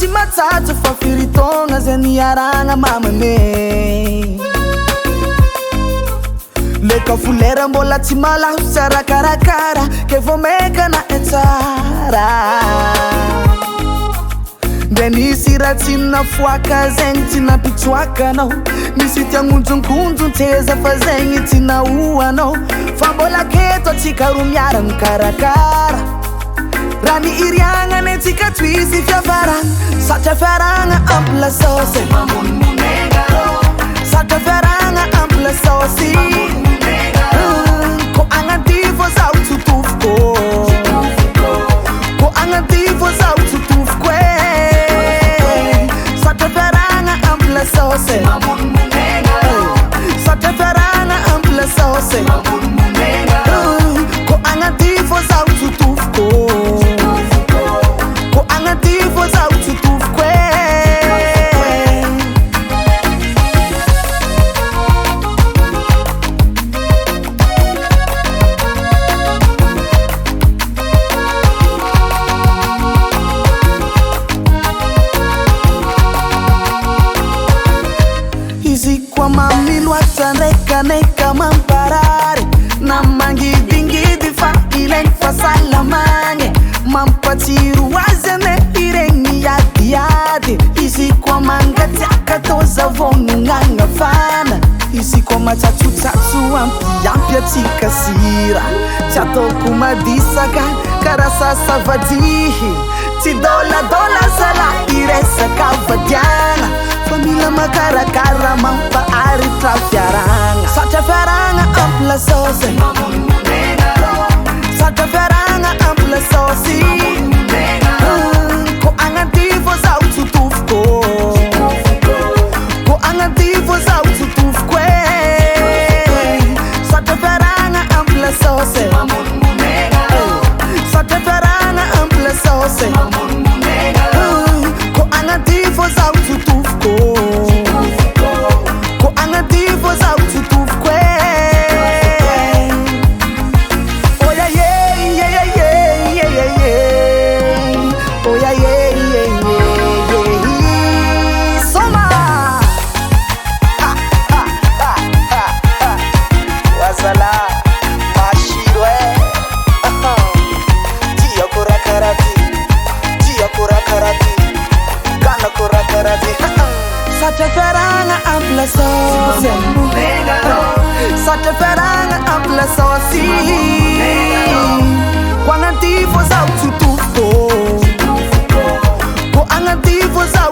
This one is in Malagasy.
tsy matsatso fa firitogna zay niaragna mamame leka folera mbola tsy malaho tsara karakara ke vo mekana e tsara nde nisy raha tsy nafoaka zegny tsy napitsoakanao misy tiagnonjonkonjon tseza fa zegny tsy naoanao fa mbola keto atsika ro miara mikarakara raha ny iriagnane tsika tsoisy fiafaragna satria fiaragna ampy la sauce satria fiaragna ampy la sauce ko agnaty fô zaho tsotofoko ko agnaty fô zaho tsotofoko satria fiaragna ampy la sauce satria fiaragna ampy la sauce ko agnaty fô zaho tsotofoko ko agnaty fô zaho tsotofoko izy koa mamiloatra ndraikandraika mamparary na mangidingidy fa ilainy fahasalamagny mampatsiro azy ane iregny adiady izy koa mangatsiaka tô zavôgnonagna fana izy koa matsatsotsaso ampiampy atsika sira tsy ataoko madisaka karaha sasavadihy tsy dôladôla zala iresaka vadiana fa mila makarakara mampaharitra fiaragna satria fiaragna ampy la sauce satria fiaragna ampy la sauce ko agnaty fô zaho tsotofoko ko agnaty fô zaho tsotofoko satria fiaragna ampy la sauce satria fiaragna ampy la sauce ko agnaty fô zaho tsotofoko ko agnaty fô zaho tsotofoko oh yeah yeah yeah yeah yeah yeah yeah oh yeah yeah yeah yeah yeah soma ha ha ha ha ha wazala mashiro tia kurakarati tia kurakarati kana kurakarati satria fiaragna ampy la sauce satria fiaragna ampy la sauce ko agnaty fô zaho tsotofoko ko agnaty fô zaho